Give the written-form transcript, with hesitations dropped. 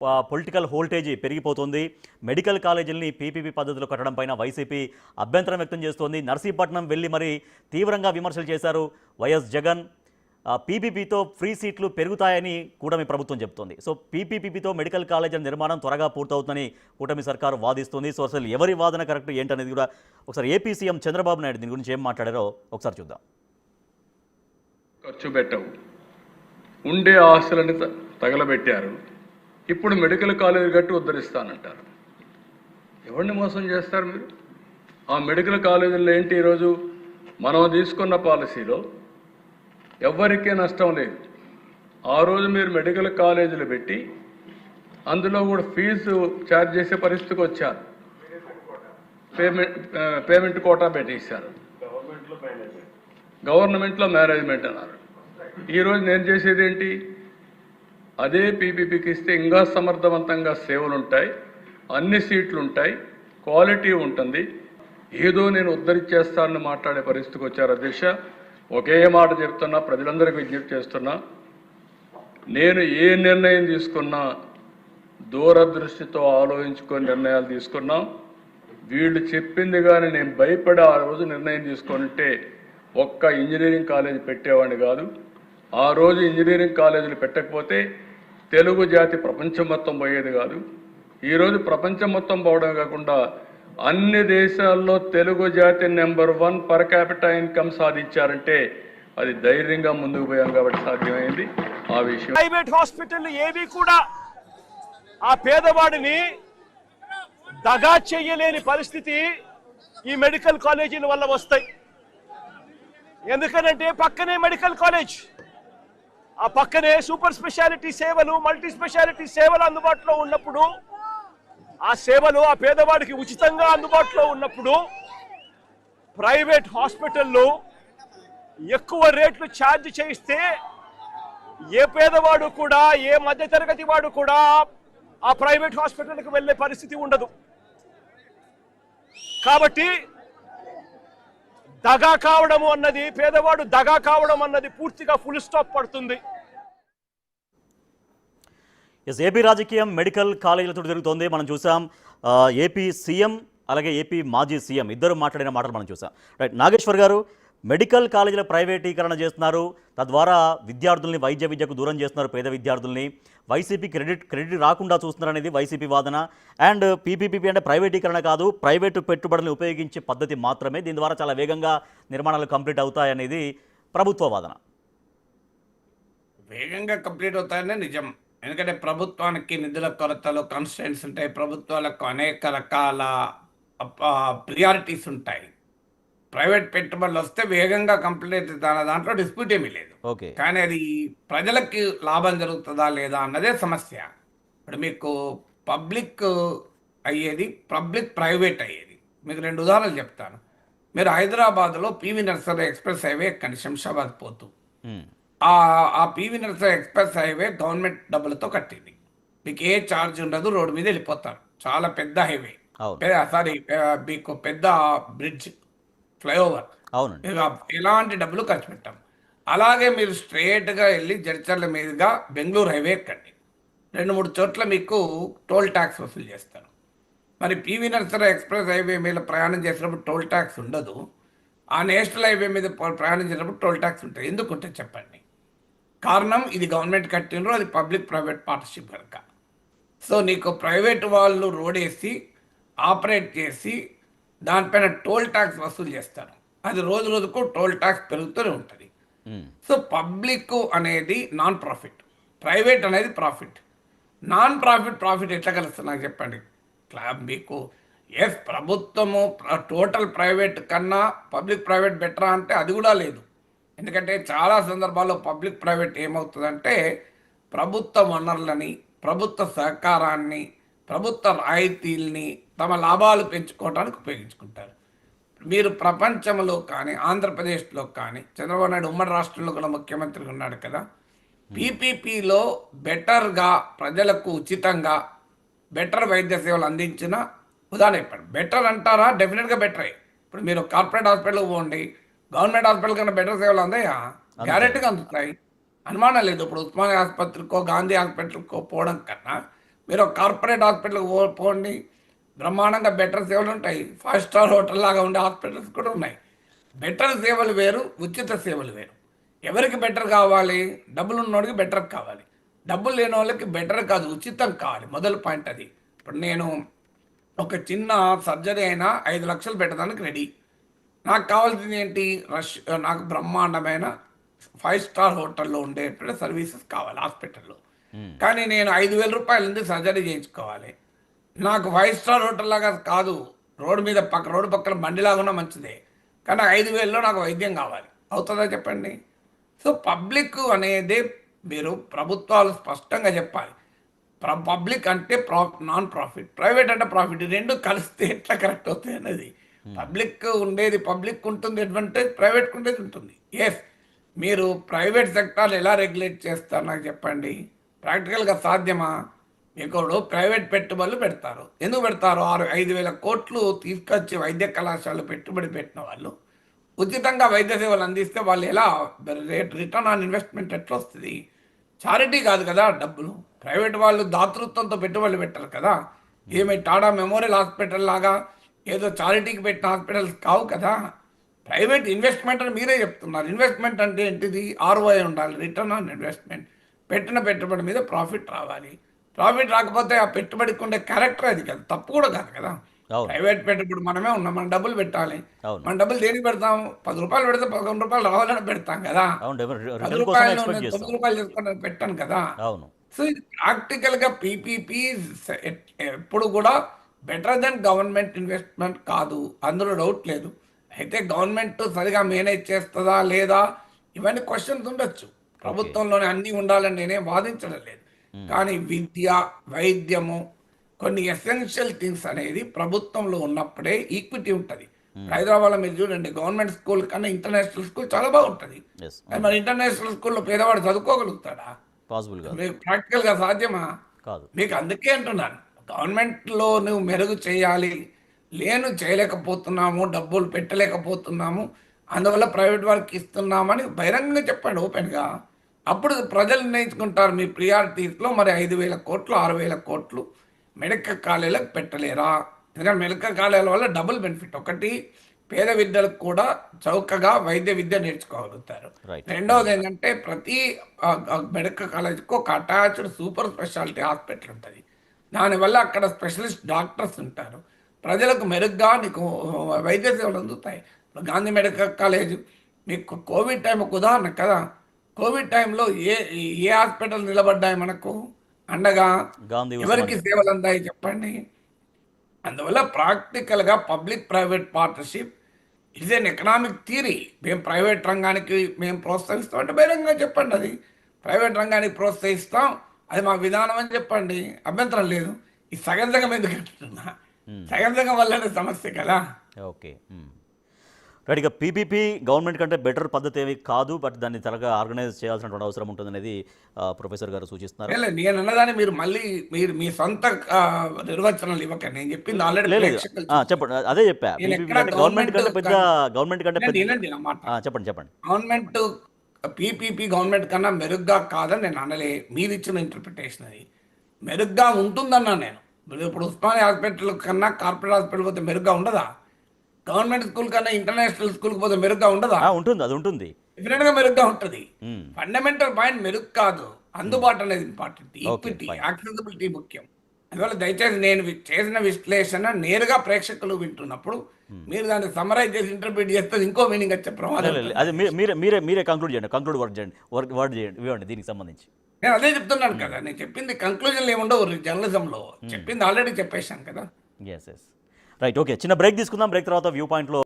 Political voltage పెరిగిపోతుంది. Medical కాలేజీలని PPP పద్ధతిలో కట్టడం పైన వైసీపీ అభ్యంతరం వ్యక్తం చేస్తోంది. నర్సీపట్నం వెళ్ళి మరి తీవ్రంగా విమర్శలు చేశారు వైఎస్ జగన్. పీపీపీతో ఫ్రీ సీట్లు పెరుగుతాయని కూటమి ప్రభుత్వం చెబుతోంది. సో పీపీపీతో మెడికల్ కాలేజీల నిర్మాణం త్వరగా పూర్తవుతుందని కూటమి సర్కారు వాదిస్తుంది. సో అసలు ఎవరి వాదన కరెక్ట్ ఏంటనేది కూడా ఒకసారి ఏపీ సీఎం చంద్రబాబు నాయుడు దీని గురించి ఏం మాట్లాడారో ఒకసారి చూద్దాం. ఖర్చు పెట్టవు, ఉండే ఆస్తులని తగలబెట్టారు. ఇప్పుడు మెడికల్ కాలేజీ కట్టి ఉద్ధరిస్తానంటారు. ఎవరిని మోసం చేస్తారు మీరు? ఆ మెడికల్ కాలేజీల్లో ఏంటి, ఈరోజు మనం తీసుకున్న పాలసీలో ఎవరికీ నష్టం లేదు. ఆ రోజు మీరు మెడికల్ కాలేజీలు పెట్టి అందులో కూడా ఫీజు ఛార్జ్ చేసే పరిస్థితికి వచ్చారు. పేమెంట్ కోటా పెట్టేశారు. గవర్నమెంట్లో మేనేజ్మెంట్ అన్నారు. ఈరోజు నేను చేసేది ఏంటి, అదే పీపీపీకి ఇస్తే ఇంకా సమర్థవంతంగా సేవలు ఉంటాయి, అన్ని సీట్లు ఉంటాయి, క్వాలిటీ ఉంటుంది. ఏదో నేను ఉద్ధరించేస్తానని మాట్లాడే పరిస్థితికి వచ్చారు. అధ్యక్ష, ఒకే మాట చెప్తున్నా, ప్రజలందరికీ విజ్ఞప్తి చేస్తున్నా, నేను ఏ నిర్ణయం తీసుకున్నా దూరదృష్టితో ఆలోచించుకొని నిర్ణయాలు తీసుకున్నాం. వీళ్ళు చెప్పింది కానీ నేను భయపడి ఆ రోజు నిర్ణయం తీసుకుంటే ఒక్క ఇంజనీరింగ్ కాలేజీ పెట్టేవాడిని కాదు. ఆ రోజు ఇంజనీరింగ్ కాలేజీలు పెట్టకపోతే తెలుగు జాతి ప్రపంచం మొత్తం పోయేది కాదు. ఈరోజు ప్రపంచం మొత్తం పోవడం కాకుండా అన్ని దేశాల్లో తెలుగు జాతి నెంబర్ 1 పర్ క్యాపిటల్ ఇన్కమ్ సాధించారంటే అది ధైర్యంగా ముందుకు పోయాం కాబట్టి సాధ్యమైంది. ఆ విషయం ప్రైవేట్ హాస్పిటల్ ఏవి కూడా ఆ పేదవాడిని దగా చెయ్యలేని పరిస్థితి ఈ మెడికల్ కాలేజీల వల్ల వస్తాయి. ఎందుకనంటే పక్కనే మెడికల్ కాలేజ్, ఆ పక్కనే సూపర్ స్పెషాలిటీ సేవలు, మల్టీ స్పెషాలిటీ సేవలు అందుబాటులో ఉన్నప్పుడు, ఆ సేవలు ఆ పేదవాడికి ఉచితంగా అందుబాటులో ఉన్నప్పుడు ప్రైవేట్ హాస్పిటల్లో ఎక్కువ రేట్లు ఛార్జ్ చేయిస్తే ఏ పేదవాడు కూడా, ఏ మధ్యతరగతి వాడు కూడా ఆ ప్రైవేట్ హాస్పిటల్కి వెళ్ళే పరిస్థితి ఉండదు. కాబట్టి దగా కావడం అన్నది, పేదవాడు దగా కావడం అన్నది పూర్తిగా ఫుల్ స్టాప్ పడుతుంది. ఏపీ రాజకీయం మెడికల్ కాలేజీలతో జరుగుతోంది. మనం చూసాం ఏపీ సీఎం అలాగే ఏపీ మాజీ సీఎం ఇద్దరు మాట్లాడిన మాటలు మనం చూసాం. రైట్, నాగేశ్వర్ గారు, మెడికల్ కాలేజీల ప్రైవేటీకరణ చేస్తున్నారు, తద్వారా విద్యార్థుల్ని వైద్య విద్యకు దూరం చేస్తున్నారు, పేద విద్యార్థుల్ని. వైసీపీ క్రెడిట్ రాకుండా చూస్తున్నారు అనేది వైసీపీ వాదన. అండ్ పీపీపీ అంటే ప్రైవేటీకరణ కాదు, ప్రైవేటు పెట్టుబడులను ఉపయోగించే పద్ధతి మాత్రమే, దీని ద్వారా చాలా వేగంగా నిర్మాణాలు కంప్లీట్ అవుతాయనేది ప్రభుత్వ వాదన. వేగంగా కంప్లీట్ అవుతాయనే నిజం. ఎందుకంటే ప్రభుత్వానికి నిధుల కొరతలు, కన్స్టెంట్స్ ఉంటాయి, ప్రభుత్వాలకు అనేక రకాల ప్రియారిటీస్ ఉంటాయి. ప్రైవేట్ పెట్టుబడులు వస్తే వేగంగా కంప్లీట్ అవుతుందా, దాంట్లో డిస్ప్యూట్ ఏమీ లేదు. కానీ అది ప్రజలకి లాభం జరుగుతుందా లేదా అన్నదే సమస్య. ఇప్పుడు మీకు పబ్లిక్ అయ్యేది, పబ్లిక్ ప్రైవేట్ అయ్యేది. మీకు 2 ఉదాహరణలు చెప్తాను. మీరు హైదరాబాద్లో పివి నర్సరీ ఎక్స్ప్రెస్ హైవే ఎక్కండి, శంషాబాద్ పోతూ. ఆ PV nursery express highway government డబ్బులతో కట్టింది. మీకు ఏ ఛార్జ్ ఉండదు, రోడ్డు మీద వెళ్ళిపోతారు. చాలా పెద్ద హైవే, సారీ మీకు పెద్ద బ్రిడ్జ్, ఫ్లైఓవర్. ఎలాంటి డబ్బులు ఖర్చు పెట్టాం. అలాగే మీరు స్ట్రేట్గా వెళ్ళి జడ్చర్ల మీదుగా బెంగళూరు హైవే ఎక్కండి. 2-3 చోట్ల మీకు టోల్ ట్యాక్స్ వసూలు చేస్తారు. మరి పివి నర్సరీ ఎక్స్ప్రెస్ హైవే మీద ప్రయాణం చేసినప్పుడు టోల్ ట్యాక్స్ ఉండదు. ఆ నేషనల్ హైవే మీద ప్రయాణం చేసినప్పుడు టోల్ ట్యాక్స్ ఉంటుంది. ఎందుకుంటే చెప్పండి. కారణం, ఇది గవర్నమెంట్ కట్టినరు, అది పబ్లిక్ ప్రైవేట్ పార్ట్నర్షిప్ కనుక. సో నీకు ప్రైవేట్ వాళ్ళు రోడ్ వేసి ఆపరేట్ చేసి దానిపైన టోల్ ట్యాక్స్ వసూలు చేస్తారు. అది రోజు రోజుకు టోల్ ట్యాక్స్ పెరుగుతూనే ఉంటుంది. సో పబ్లిక్ అనేది నాన్ ప్రాఫిట్, ప్రైవేట్ అనేది ప్రాఫిట్. నాన్ ప్రాఫిట్ ఎట్లా కలుస్తుంది నాకు చెప్పండి. మీకు ప్రభుత్వము టోటల్ ప్రైవేట్ కన్నా పబ్లిక్ ప్రైవేట్ బెటరా అంటే అది కూడా లేదు. ఎందుకంటే చాలా సందర్భాల్లో పబ్లిక్ ప్రైవేట్ ఏమవుతుందంటే ప్రభుత్వ వనరులని, ప్రభుత్వ సహకారాన్ని, ప్రభుత్వ రాయితీల్ని తమ లాభాలు పెంచుకోవడానికి ఉపయోగించుకుంటారు. మీరు ప్రపంచంలో కానీ, ఆంధ్రప్రదేశ్లో కానీ, చంద్రబాబు నాయుడు ఉమ్మడి రాష్ట్రంలో కూడా ముఖ్యమంత్రిగా ఉన్నాడు కదా, పీపీపీలో బెటర్గా ప్రజలకు ఉచితంగా బెటర్ వైద్య సేవలు అందించిన ఉదాహరణ చెప్పండి. బెటర్ అంటారా? డెఫినెట్గా బెటరే. ఇప్పుడు మీరు కార్పొరేట్ హాస్పిటల్కి పోండి, గవర్నమెంట్ హాస్పిటల్ కన్నా బెటర్ సేవలు అందాయా? గ్యారెంటీగా అందుతాయి, అనుమానం లేదు. ఇప్పుడు ఉస్మానియా ఆసుపత్రికో గాంధీ హాస్పిటల్కో పోవడం కన్నా మీరు ఒక కార్పొరేట్ హాస్పిటల్కి పోండి, బ్రహ్మాండంగా బెటర్ సేవలు ఉంటాయి. 5 స్టార్ హోటల్ లాగా ఉండే హాస్పిటల్స్ కూడా ఉన్నాయి. బెటర్ సేవలు వేరు, ఉచిత సేవలు వేరు. ఎవరికి బెటర్ కావాలి? డబ్బులు ఉన్నోడికి బెటర్ కావాలి, డబ్బులు లేని వాళ్ళకి బెటర్ కాదు, ఉచితం కావాలి. మొదటి పాయింట్ అది. ఇప్పుడు నేను ఒక చిన్న సర్జరీ అయినా 5 లక్షలు పెట్టడానికి రెడీ. నాకు కావాల్సింది ఏంటి? నాకు బ్రహ్మాండమైన 5 స్టార్ హోటల్లో ఉండేటువంటి సర్వీసెస్ కావాలి హాస్పిటల్లో. కానీ నేను 5,000 రూపాయల నుండి సర్జరీ చేయించుకోవాలి. నాకు 5 స్టార్ హోటల్ లాగా కాదు, రోడ్డు పక్కన బండిలాగా ఉన్న మంచిదే, కానీ 5,000లో నాకు వైద్యం కావాలి. అవుతుందా చెప్పండి? సో పబ్లిక్ అనేది మీరు ప్రభుత్వాలు స్పష్టంగా చెప్పాలి. పబ్లిక్ అంటే నాన్ ప్రాఫిట్, ప్రైవేట్ అంటే ప్రాఫిట్, ఈ రెండు కలిస్తే ఎట్లా కరెక్ట్ అవుతాయి అనేది. పబ్లిక్ ఉంటుంది అడ్వాంటేజ్, ప్రైవేట్కి ఉండేది ఉంటుంది. ఎస్, మీరు ప్రైవేట్ సెక్టార్లు ఎలా రెగ్యులేట్ చేస్తారు నాకు చెప్పండి. ప్రాక్టికల్గా సాధ్యమా? మీకు ప్రైవేట్ పెట్టుబడులు పెడతారు. ఎందుకు పెడతారు? 5,000 కోట్లు తీసుకొచ్చి వైద్య కళాశాలలో పెట్టుబడి పెట్టిన వాళ్ళు ఉచితంగా వైద్య సేవలు అందిస్తే వాళ్ళు ఎలా రిటర్న్ ఆన్ ఇన్వెస్ట్మెంట్ ఎట్లా వస్తుంది? చారిటీ కాదు కదా డబ్బులు. ప్రైవేట్ వాళ్ళు దాతృత్వంతో పెట్టుబడులు పెట్టారు కదా. ఏమి టాటా మెమోరియల్ హాస్పిటల్ లాగా ఏదో చారిటీకి పెట్టిన హాస్పిటల్స్ కావు కదా. ప్రైవేట్ ఇన్వెస్ట్మెంట్ అని మీరే చెప్తున్నారు. ఇన్వెస్ట్మెంట్ అంటే ఏంటిది? ROI ఉండాలి, రిటర్న్ ఆన్ ఇన్వెస్ట్మెంట్. పెట్టిన పెట్టుబడి మీద ప్రాఫిట్ రావాలి. ప్రాఫిట్ రాకపోతే ఆ పెట్టుబడికి ఉండే క్యారెక్టర్ అది కదా, తప్పు కూడా కాదు కదా. ప్రైవేట్ పెట్టుబడి మనమే ఉన్నాం, మనం డబ్బులు పెట్టాలి. మన డబ్బులు దేనికి పెడతాం? 10 రూపాయలు పెడితే 11 రూపాయలు రావాలని పెడతాం కదా. 10 రూపాయలు 9 రూపాయలు చేసుకుని పెట్టాను కదా. సో ఇది ప్రాక్టికల్గా పీపీపీ ఎప్పుడు కూడా బెటర్ దెన్ గవర్నమెంట్ ఇన్వెస్ట్మెంట్ కాదు, అందులో డౌట్ లేదు. అయితే గవర్నమెంట్ సరిగా మేనేజ్ చేస్తుందా లేదా ఇవన్నీ క్వశ్చన్స్ ఉండొచ్చు. ప్రభుత్వంలోనే అన్నీ ఉండాలని నేనేం వాదించడం లేదు. కానీ విద్య, వైద్యము, కొన్ని ఎసెన్షియల్ థింగ్స్ అనేది ప్రభుత్వంలో ఉన్నప్పుడే ఈక్విటీ ఉంటుంది. హైదరాబాద్లో మీరు చూడండి, గవర్నమెంట్ స్కూల్ కన్నా ఇంటర్నేషనల్ స్కూల్ చాలా బాగుంటుంది. మరి ఇంటర్నేషనల్ స్కూల్లో పేదవాడు చదువుకోగలుగుతాడా? ప్రాక్టికల్గా సాధ్యమా? మీకు అందుకే అంటున్నాను, గవర్నమెంట్లో నువ్వు మెరుగు చేయాలి, చేయలేకపోతున్నాము, డబ్బులు పెట్టలేకపోతున్నాము, అందువల్ల ప్రైవేట్ వారికి ఇస్తున్నామని బహిరంగంగా చెప్పండి ఓపెన్గా. అప్పుడు ప్రజలు నిర్ణయించుకుంటారు మీ ప్రియారిటీస్లో. మరి 5,000 కోట్లు 6,000 కోట్లు మెడికల్ కాలేజీలకు పెట్టలేరా? ఎందుకంటే మెడికల్ కాలేజీల వల్ల డబుల్ బెనిఫిట్. ఒకటి, పేద విద్యలకు కూడా చౌకగా వైద్య విద్య నేర్చుకోగలుగుతారు. రెండవది ఏంటంటే ప్రతి మెడికల్ కాలేజీకి ఒక అటాచ్డ్ సూపర్ స్పెషాలిటీ హాస్పిటల్ ఉంటుంది. దానివల్ల అక్కడ స్పెషలిస్ట్ డాక్టర్స్ ఉంటారు. ప్రజలకు మెరుగ్గా నీకు వైద్య సేవలు అందుతాయి. గాంధీ మెడికల్ కాలేజ్ మీకు కోవిడ్ టైం ఒక ఉదాహరణ కదా. కోవిడ్ టైంలో ఏ హాస్పిటల్ నిలబడ్డాయి మనకు అండగా? ఎవరికి సేవలు అందాయి చెప్పండి? అందువల్ల ప్రాక్టికల్గా public private partnership is an economic theory. మేము ప్రైవేట్ రంగానికి మేము ప్రోత్సహిస్తాం అంటే బహిరంగంగా చెప్పండి. అది ప్రైవేట్ రంగానికి ప్రోత్సహిస్తాం, అది మా విధానం అని చెప్పండి, అభ్యంతరం లేదు. ఈ సగం ఎందుకు అంటున్నా? సగం వల్లనే సమస్య కదా. Okay right. ఇక పీపీపీ గవర్నమెంట్ కంటే బెటర్ పద్ధతి ఏమి కాదు, బట్ దాన్ని త్వరగా ఆర్గనైజ్ చేయాల్సినటువంటి అవసరం ఉంటుంది అనేది ప్రొఫెసర్ గారు సూచిస్తున్నారు. నేను అన్నదాన్ని మీరు మళ్ళీ మీ సొంత నిర్వచనాలు ఇవ్వక, నేను చెప్పింది ఆల్రెడీ చెప్పండి. అదే చెప్పా, గవర్నమెంట్ కంటే పెద్ద చెప్పండి. గవర్నమెంట్ పీపీపీ గవర్నమెంట్ కన్నా మెరుగ్గా కాదని నేను అనలే, మీరు ఇచ్చిన ఇంటర్ప్రిటేషన్ అది. మెరుగ్గా ఉంటుందన్నా నేను. ఇప్పుడు ఉస్మానియా హాస్పిటల్ కన్నా కార్పొరేట్ హాస్పిటల్ పోతే మెరుగ్గా ఉండదా? గవర్నమెంట్ స్కూల్ కన్నా ఇంటర్నేషనల్ స్కూల్కి పోతే మెరుగ్గా ఉండదా? ఉంటుంది, అది ఉంటుంది, డెఫినెట్ గా మెరుగ్గా ఉంటుంది. ఫండమెంటల్ పాయింట్ మెరుగు కాదు, అందుబాటు అనేది ఇంపార్టెంట్. ఈక్విటీ, యాక్సెసిబిలిటీ ముఖ్యం. అందువల్ల దయచేసి నేను చేసిన విశ్లేషణ నేరుగా ప్రేక్షకులు వింటున్నప్పుడు మీరు దాన్ని సమరైజ్ చేసి ఇంటర్ప్రిట్ చేస్తే ఇంకో మీనింగ్ వచ్చే ప్రమాదం. అది మీరే కంక్లూడ్ చేయండి, వర్డ్ చేయండి దీనికి సంబంధించి. నేను అదే చెప్తున్నాను కదా, నేను చెప్పింది కంక్లూజన్లు ఏముండవు జర్నలిజంలో, చెప్పింది ఆల్రెడీ చెప్పేశాను కదా. రైట్. ఓకే, చిన్న బ్రేక్ తీసుకుందాం. బ్రేక్ తర్వాత వ్యూ పాయింట్లో